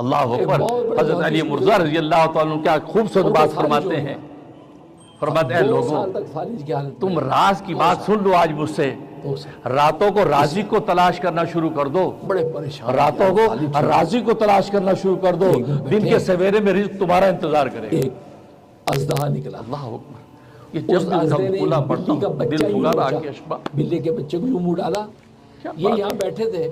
اللہ اکبر۔ حضرت علی مرزا رضی اللہ تعالیٰ عنہ کیا خوبصورت بات فرماتے ہیں، فرماتے ہیں لوگوں تم راز کی بات سن لو آج مجھ سے، راتوں کو رازق کو تلاش کرنا شروع کر دو، بڑے پریشان، راتوں کو رازق کو تلاش کرنا شروع کر دو، دن کے سویرے میں رزق تمہارا انتظار کرے گا۔ ایک اژدہا نکلا، اللہ اکبر۔ یہ جب بھی ہم کھلا پڑتا ہوں دل پکارا آ کے اشبا، بلے کے بچے کو یوں منہ ڈالا، یہ یہاں بیٹھے تھے،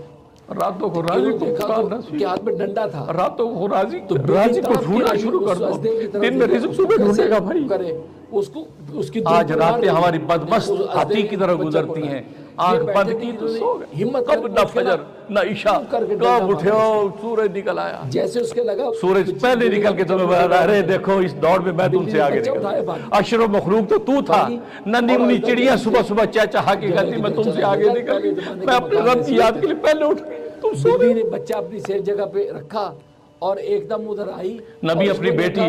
راتوں کو رازق کو پکارنا ان کے ہاتھ میں ڈنڈا تھا، راتوں کو رازق کو ڈھونڈنا شروع کر دو، دن میں رزق صبح ڈھونڈے گا بھائی۔ اس کی آج راتیں ہماری بدمست ہاتھی کی طرح گزرتی ہیں، آنکھ بند کی تو سو گئے، کب نہ فجر نہ عشاء، کب اٹھے ہو سورج نکل آیا، جیسے اس کے لگا سورج پہلے نکل کے تمہیں بتا رہا ہے دیکھو اس دوڑ میں تم سے آگے نکل، اشرف مخلوق تو تھا، ننھی منھی چڑیاں صبح صبح چہچہا کے کہتی میں تم سے آگے نکل گئی، میں اپنے رب کی یاد کے لیے پہلے اٹھ گئی، تم سو بیوی نے بچہ اپنی سیف جگہ پہ رکھا اور ایک دم ادھر آئی، نبی اپنی بیٹی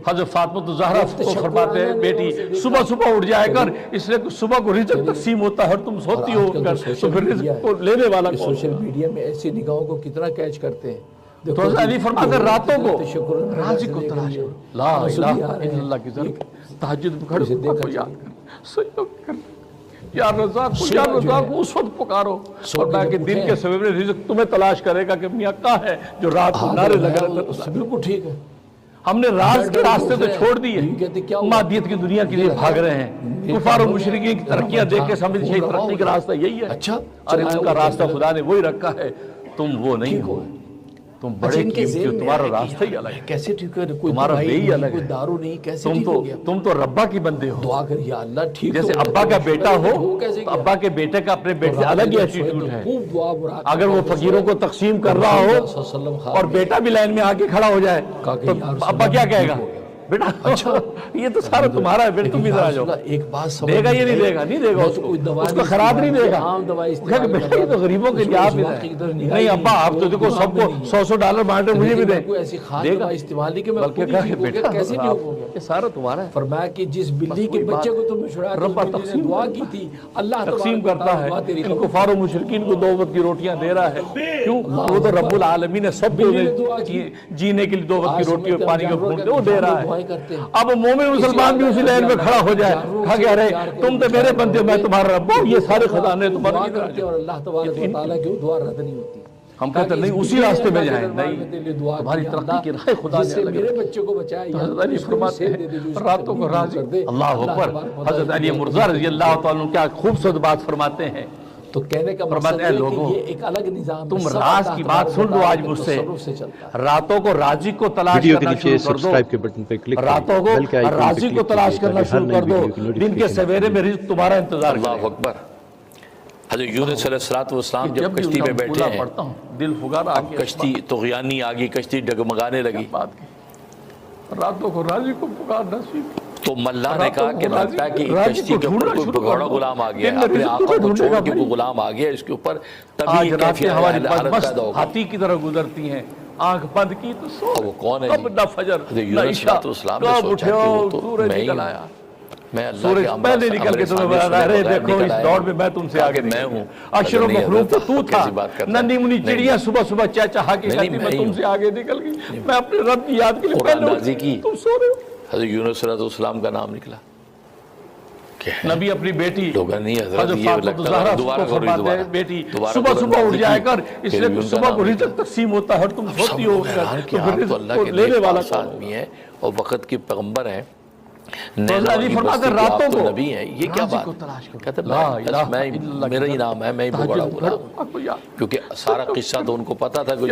حضرت فاطمہ الزہرا کو فرماتے ہیں بیٹی صبح صبح اٹھ جائے کر، اس لیے صبح کو رزق تقسیم ہوتا ہے اور تم سوتی ہو کر، تو پھر رزق کو لینے والا کون؟ سوشل میڈیا میں ایسی نگاہوں کو کتنا کیچ کرتے ہیں۔ تو حضرت علی فرماتے ہیں راتوں کو رازق کو تلاش کرو، لا الہ الا اللہ کی ضرورت، تہجد میں کھڑے ہو کو یاد کر، سجدہ کر، یا رزاق کو یا رزاق کو اس وقت پکارو، فرمایا کہ دن کے سویرے رزق تمہیں تلاش کرے گا کہ میاں کہاں ہے جو رات کو نعرے لگا رہتا ہے۔ بالکل ٹھیک ہے، ہم نے راز کے راستے تو چھوڑ دیے، مادیت کی دنیا کے لیے بھاگ رہے ہیں، کفار و مشرکین کی ترقیاں دیکھ کے سمجھ یہ ترقی کا راستہ یہی ہے، اچھا اور ان کا راستہ خدا نے وہی رکھا ہے، تم وہ نہیں ہو، تم بڑے قیمتی ہو، تمہارا راستہ ہی الگ ہے، کیسے ٹھیک ہے، کوئی تمہارا دوائی وے ہی الگ کوئی ہے، دارو نہیں، کیسے ٹھیک ہو گیا؟ تم تو ربا کی بندے ہو، دعا کر یا اللہ ٹھیک، جیسے ابا کا بیٹا ہو تو ابا کے بیٹے کا اپنے بیٹے سے الگ ہی ایٹیٹیوڈ ہے، خوب دعا برا اگر وہ فقیروں کو تقسیم کر رہا ہو اور بیٹا بھی لائن میں آ کے کھڑا ہو جائے تو ابا کیا کہے گا؟ بیٹا یہ تو سارا تمہارا ہے، بیٹا تم ادھر آ جاؤ، ایک بات سمجھ دے گا یہ نہیں دے گا، نہیں دے گا، اس کو خراب نہیں دے گا، بیٹا یہ تو غریبوں کے لیے آپ نہیں ابا آپ تو دیکھو سب کو $100 بانٹے مجھے بھی دیں، کوئی ایسی خاص دوا استعمال نہیں کہ میں بلکہ کہا کہ بیٹا کیسے نہیں ہو گیا؟ یہ سارا تمہارا ہے، فرمایا کہ جس بلی کے بچے کو تم نے چھڑایا رب تو تقسیم دعا کی تھی، اللہ تقسیم کرتا ہے، ان کفار و مشرکین کو 2 وقت کی روٹیاں دے رہا ہے، کیوں؟ وہ تو رب العالمین نے سب کو جینے کے لیے 2 وقت کی روٹی اور پانی کا گھونٹ وہ دے رہا ہے۔ اب مومن مسلمان بھی اسی لائن میں کھڑا ہو جائے، کہا کہ ارے تم تو میرے بندے میں تمہارا رب ہوں، یہ سارے خزانے تمہارے کرتے اور اللہ تبارک و تعالیٰ کی دعا رد نہیں ہوتی۔ ہم کہتے ہیں نہیں اسی راستے میں جائیں، نہیں تمہاری ترقی کی راہ خدا نے الگ میرے بچے کو بچایا، حضرت علی فرماتے ہیں راتوں کو رازق، اللہ اکبر۔ حضرت علی مرزا رضی اللہ تعالیٰ عنہ کیا خوبصورت بات فرماتے ہیں، تو کہنے کا مقصد ہے کہ یہ ایک الگ نظام، تم راز کی بات سن لو آج مجھ سے، راتوں کو رازق کو تلاش کرنا شروع کر دو، راتوں کو رازق کو تلاش کرنا شروع کر دو، دن کے سویرے میں رزق تمہارا انتظار کرے گا۔ اللہ اکبر۔ حضرت یونس علیہ السلام جب کشتی میں بیٹھے ہیں، دل پھگارا اب کشتی طغیانی آگی، کشتی ڈگمگانے لگی، راتوں کو رازق کو پکارنا سیکھ، تو ملا نے کہا کہ لگتا ہے کہ کشتی کے اوپر کوئی بھگوڑا غلام آ گیا ہے، اپنے آقا کو چھوڑ کے کوئی غلام آ گیا اس کے اوپر، تبھی کیفیت ہماری حالت بدمست پیدا ہوگا۔ ہاتھی کی طرح گزرتی ہیں، آنکھ بند کی تو سو وہ کون ہے؟ کب نہ فجر نہ عشاء، کب اٹھے ہو سورج نکل آیا، سورج پہلے نکل کے تمہیں بتا رہا ہے دیکھو اس دوڑ میں میں تم سے آگے میں ہوں، اشرف مخلوق تو تھا، ننھی منھی چڑیاں صبح صبح چہچہا کے کہتی میں تم سے آگے نکل گئی، میں اپنے رب کی یاد کے لیے پہلے اندازی کی، تم سو رہے ہو۔ حضرت یونس علیہ السلام کا نام نکلا، نبی اپنی بیٹی لوگ نہیں حضرت حضرت یہ فاطمہ لگتا الزہرا ہے دوبارہ کو فرماتے ہیں بیٹی صبح صبح اٹھ جائے کر، اس لیے صبح کو رزق تقسیم ہوتا ہے اور تم سوتی ہو کر، تو پھر رزق کو لینے والا کون آدمی ہے اور وقت کے پیغمبر ہیں، حضرت علی فرماتے ہیں راتوں کو نبی ہیں، یہ کیا بات؟ کہتے ہیں میرا ہی نام ہے، میں ہی بگڑا بولا ہوں، کیونکہ سارا قصہ تو ان کو پتا تھا کہ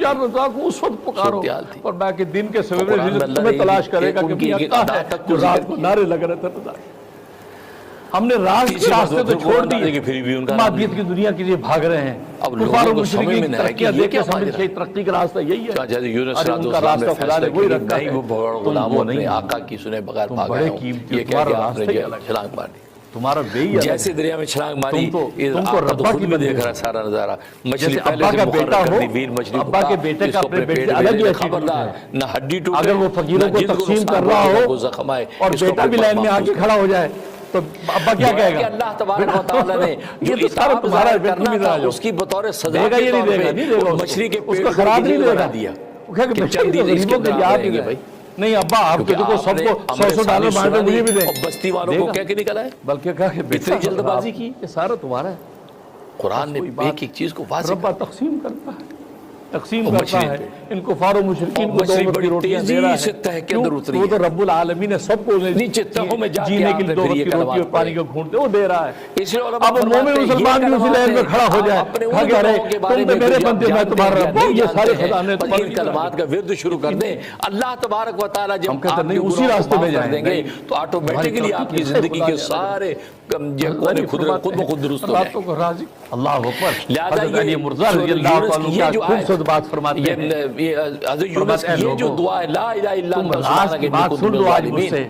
یا رزاق اس وقت پکارو، اور میں کہ دن کے سویرے رزق تمہیں تلاش کرے گا کہ میاں کہاں ہے جو رات کو نعرے لگ رہے تھے۔ ہم نے راز کے راستے تو چھوڑ دیے، مادیت کی دنیا کے لیے بھاگ رہے ہیں، کفار و مشرکین کی ترقیاں دیکھ کے سمجھ یہ ترقی کا راستہ یہی ہے، اور ان کا راستہ خدا نے وہی رکھا ہے، غلام اپنے آقا کی سنے بغیر بھاگ رہے ہوں، یہ کہہ کے آپ نے چھلانگ مار دی، تمہارا وہی ہے، جیسے دریا میں چھلانگ ماری، تم تو آپ خود بھی دیکھ رہا سارا نظارہ، مچھلی پہلے ابا سے کا بیٹا مقرر ہو، کرنی، ویر مچھلی ابا کے بیٹے کا اپنے بیٹے الگ ہی خبردار، نہ ہڈی ٹوٹے، اگر وہ فقیروں کو تقسیم کر رہا ہو زخم آئے اور بیٹا بھی لائن میں آ کے کھڑا ہو جائے تو ابا کیا کہے گا؟ اللہ تبارک و تعالیٰ نے یہ تو سارا تمہارا ہے، کرنا تھا اس کی بطور سزا دے گا، یہ نہیں دے گا، مچھلی کے اس کو خراب نہیں دے گا، دیا۔ وہ کہا کہ غریبوں کے یاد ہی بھائی نہیں ابا آپ کے تو سب کو $100 مانگے مجھے بھی دیں بستی والوں کو کہہ کے نکلا ہے بلکہ کہا کہ اتنی جلد بازی کی یہ سارا تمہارا ہے قرآن نے ایک ایک چیز کو واضح ربا تقسیم کرتا ہے ان کفار و مشرکین کو دو وقت کی روٹیاں دے رہا ہے وہ تو رب العالمین نے سب کو نیچے تہوں میں جا کے جینے کے لیے دو وقت کی روٹی اور پانی کا گھونٹ وہ دے رہا ہے اب مومن مسلمان بھی اسی لائن میں کھڑا ہو جائے کہا کہ ارے تم تو میرے بندے میں تمہارا رب ہوں یہ سارے خزانے تمہارے کلمات کا ورد شروع کر دیں اللہ تبارک و تعالیٰ جب آپ نہیں اسی راستے میں جائیں گے تو آٹومیٹکلی آپ کی زندگی کے سارے خود درست ہو جائیں اللہ اکبر لہذا یہ مرزا رضی اللہ عنہ کا خوبصورت بات فرماتے ہیں یہ جو دعا ہے لا الہ الا انت سبحانک انی بات کنت سن من لو آج مجھ الظالمین سے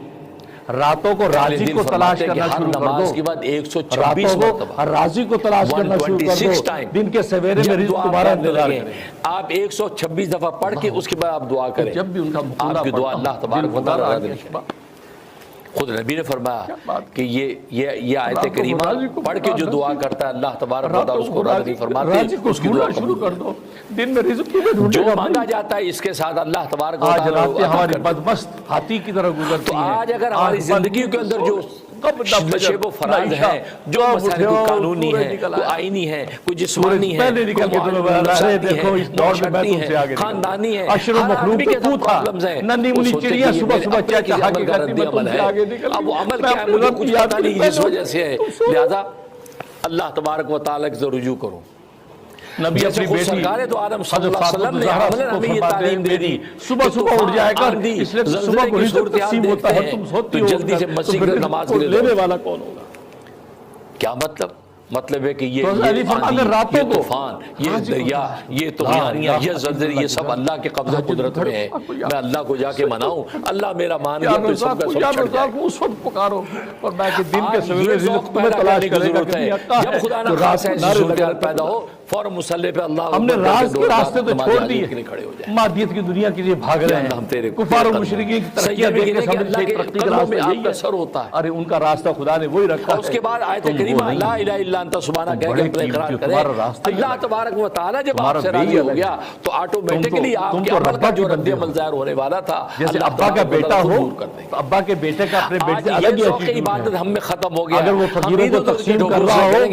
راتوں کو راضی کو تلاش کرنا شروع کر نماز دو کے بعد 126 راتوں کو راضی کو تلاش کرنا شروع کر دو دن کے سویرے میں رزق تمہارا انتظار کریں آپ 126 دفعہ پڑھ کے اس کے بعد آپ دعا کریں جب بھی ان کا آپ کی دعا اللہ تبارک و تعالیٰ خود نبی نے فرمایا کہ یہ آیت کریمہ پڑھ کے جو دعا کرتا ہے اللہ تبارک و تعالیٰ اس کو راضی فرماتے ہیں اس کی دعا شروع کر دو دن میں رزق کی جو مانگا جاتا ہے اس کے ساتھ اللہ تبارک و آج راتیں تعالیٰ ہماری بدمست ہاتھی کی طرح گزرتی تو ہیں آج اگر ہماری زندگی کے اندر جو شیب و فراز ہیں جو مسائل کو قانونی ہیں کوئی آئینی ہیں کوئی جسمانی ہیں خاندانی ہیں اشر و مخلوق تو تھا ننی منی چڑیا صبح صبح چاہا کے کرتی میں تم سے آگے نکل اب وہ عمل کیا ہے مجھے کچھ پتا نہیں جس وجہ سے ہے لہذا اللہ تبارک و تعالیٰ سے رجوع کرو نبی اپنی بیٹی سرکار تو عالم صلی اللہ علیہ وسلم نے ہمیں یہ تعلیم دے دی صبح صبح اٹھ جائے کر اس لیے صبح کو رزق تقسیم ہوتا ہے تم سوتی ہو جلدی سے مسجد کی نماز کے لینے والا کون ہوگا کیا مطلب ہے کہ یہ آندھی یہ طوفان یہ دریا یہ طغیانیاں یہ زلزلے یہ سب اللہ کے قبضہ قدرت میں ہے میں اللہ کو جا کے مناؤں اللہ میرا مان گیا تو سب کا سب چھڑ جائے اس وقت پکارو اور میں کہ دن کے سویرے رزق تمہیں تلاش کرے گا کہ جب خدا نہ خاص ایسی صورتحال پیدا ہو فوراً مسلح پہ اللہ ہم نے راز کے راستے تو چھوڑ دیے مادیت کی دنیا کے لیے بھاگ رہے ہیں کفار و مشرکین کی ترقیاں دیکھ کے سمجھ سے ترقی کا راستہ آپ کا سر ہوتا ہے ارے ان کا راستہ خدا نے وہی رکھا ہے اس کے بعد آیت کریمہ لا الہ الا انت سبحانک کہہ کے اپنے اقرار کریں اللہ تبارک و تعالیٰ جب آپ سے راضی ہو گیا تو آٹومیٹکلی آپ کے عمل کا جو رد عمل ظاہر ہونے والا تھا جیسے ابا کا بیٹا ہو تو ابا کے بیٹے کا اپنے بیٹے سے الگ ہی ایٹیٹیوڈ عبادت ہم میں ختم ہو گیا اگر وہ فقیروں کو تقسیم کر رہا ہو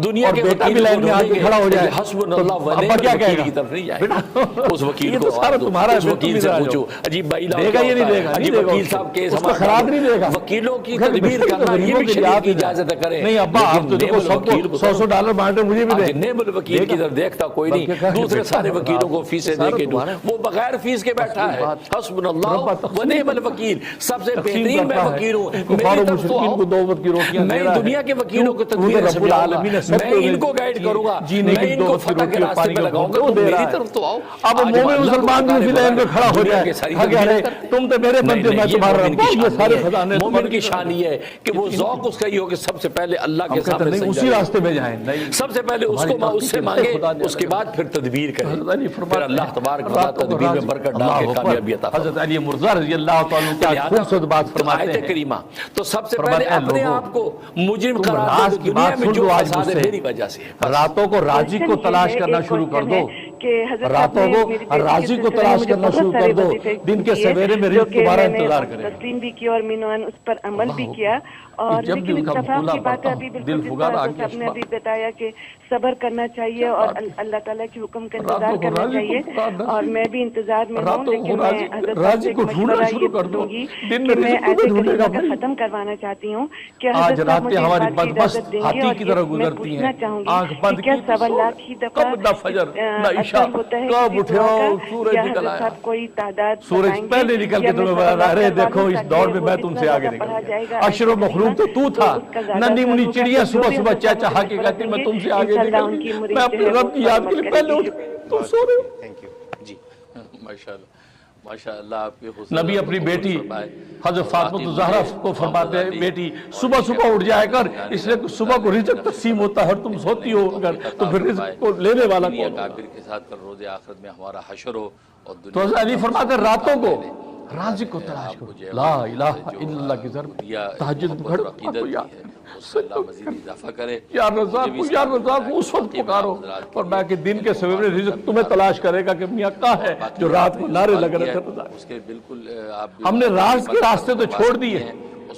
دنیا کے بیٹا بھی لائن میں آ کے کھڑا ہو جائے حسبنا اللہ ابا کیا کہے گا کی طرف نہیں جائے اس وکیل کو تمہارا اس وکیل سے پوچھو عجیب بھائی دے گا یہ نہیں دے گا عجیب وکیل صاحب کیس اس کو خراب نہیں دے گا وکیلوں کی تدبیر کرنا یہ بھی شریعت کی اجازت کرے نہیں ابا آپ تو دیکھو سب کو $100 مانگتے مجھے بھی دے نعم الوکیل کی طرف دیکھتا کوئی نہیں دوسرے سارے وکیلوں کو فیسیں دے کے دوں وہ بغیر فیس کے بیٹھا ہے حسبنا اللہ و نعم الوکیل سب سے بہترین میں وکیل ہوں میری طرف تو آؤ میں دنیا کے وکیلوں کو تدبیر سمجھاؤں گا میں ان کو گائیڈ کروں گا میں ان کو فتح کے راستے پہ لگاؤں گا تم میری طرف تو آؤ اب مومن مسلمان بھی اسی لائن میں کھڑا ہو جائے تم تو میرے بندے میں تمہارا رب ہوں یہ سارے خزانے مومن کی شان یہ ہے کہ وہ ذوق اس کا یہ ہو کہ سب سے پہلے اللہ کے سامنے سجدہ اسی راستے میں جائیں سب سے پہلے اس سے مانگے اس کے بعد پھر تدبیر کریں پھر اللہ تبارک و تعالیٰ تدبیر میں برکت ڈال کے کامیابی عطا فرمائے حضرت علی مرزا رضی اللہ تعالیٰ کیا خوبصورت بات فرماتے ہیں کریمہ تو سب سے پہلے اپنے آپ کو مجرم قرار دو دنیا میں جو فساد ہے میری وجہ سے ہے راتوں کو راضی کو تلاش کرنا شروع کر دو راتوں کو راضی کو تلاش کرنا شروع کر دو دن کے سویرے میں رزق تمہارا انتظار کرے تسلیم بھی کیا اور مینوان اس پر عمل بھی کیا اور جب بھی ان کا مقولہ پڑھتا ہوں دل پھگار آگے آپ نے ابھی بتایا کہ صبر کرنا چاہیے اور اللہ تعالیٰ کے حکم کا انتظار کرنا چاہیے اور میں بھی انتظار میں ہوں لیکن میں حضرت سے مشورہ یہ دوں گی کہ میں ایسے کریمہ کا ختم کروانا چاہتی ہوں کہ حضرت صاحب مجھے اس بات کی اجازت دیں گے اور میں پوچھنا چاہوں گی کہ کیا 1.25 لاکھ ہی دفعہ اثر ہوتا ہے کسی دعا کا یا حضرت صاحب کوئی تعداد سورج پہلے نکل کے تمہیں بتا رہے دیکھو اس دور میں تم سے آگے نکل اشر و مخلوق تو تھا ننی منی چڑیا صبح صبح چاہا کے کہتی میں تم سے آگے نکل میں اپنے رب کی یاد کے لیے پہلے اٹھ تم سو رہے ہو تھینک یو جی ماشاءاللہ آپ کے حسن نبی اپنی بیٹی حضرت فاطمہ الزہرا کو فرماتے ہیں بیٹی صبح صبح اٹھ جائے کر اس لیے صبح کو رزق تقسیم ہوتا ہے اور تم سوتی ہو اگر تو پھر رزق کو لینے والا کون کافر کے ساتھ کل روز آخرت میں ہمارا حشر ہو اور تو حضرت علی فرماتے ہیں راتوں کو رازق کو تلاش کرو، لا الہ الا اللہ کی ضرورت، تہجد پڑھو، اضافہ کرے، یا رزاق کو اس وقت پکارو، اور میں کہ دن کے سویرے رزق تمہیں تلاش کرے گا کہ میاں کہاں ہے جو رات کو نعرے لگ رہے تھے رزاق۔ اس کے بالکل آپ ہم نے راز کے راستے تو چھوڑ دیے،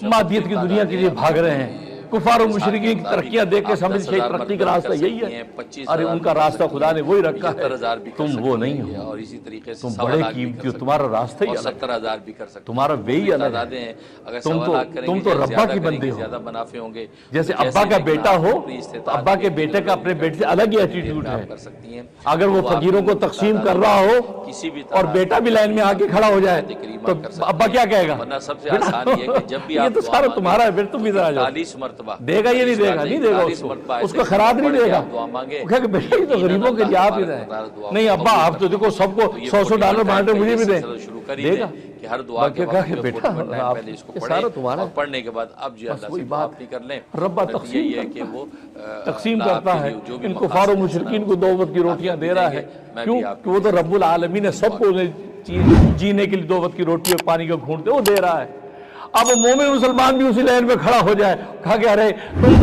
مادیت کی دنیا کے لیے بھاگ رہے ہیں، کفار و مشرکین کی ترقیاں دیکھ کے سمجھ کہ ترقی کا راستہ یہی ہے، ارے ان کا راستہ خدا نے وہی رکھا ہے، تم وہ نہیں ہو، اور اسی طریقے سے تم بڑے قیمتی ہو، تمہارا راستہ ہی الگ ہے، 70,000 بھی کر سکتے، تمہارا وہی الگ ہے، اگر تم تو ربا کی بندے ہو، زیادہ منافع ہوں گے، جیسے ابا کا بیٹا ہو تو ابا کے بیٹے کا اپنے بیٹے سے الگ ہی ایٹیٹیوڈ ہے، کر سکتی ہیں۔ اگر وہ فقیروں کو تقسیم کر رہا ہو کسی بھی اور بیٹا بھی لائن میں آ کے کھڑا ہو جائے تو ابا کیا کہے گا؟ ورنہ سب سے آسان یہ ہے کہ جب بھی یہ آپ تو سارا تمہارا ہے، پھر تم ادھر آ جاؤ، 40 مرتبہ دے گا یہ نہیں دے گا، نہیں دے گا اس کو خراب نہیں دے گا، دعا مانگے، وہ کہے کہ بیٹا یہ تو غریبوں کے لیے آپ ہی رہے، نہیں ابا آپ تو دیکھو سب کو $100 بانٹے مجھے بھی دیں، دے گا کہ ہر دعا کے وقت جو بیٹا پہلے اس کو سارا پڑھیں تمہارا اور پڑھنے کے بعد اب جو اللہ سے بات معافی کر لیں۔ ربا یہی ہے کہ وہ تقسیم کرتا ہے، ان کفار و مشرکین کو 2 وقت کی روٹیاں دے رہا ہے، کیوں کہ وہ تو رب العالمین ہے، سب کو جینے کے لیے 2 وقت کی روٹی اور پانی کا گھونٹ وہ دے رہا ہے۔ اب مومن مسلمان بھی اسی لائن میں کھڑا ہو جائے، کہا کہ ارے تم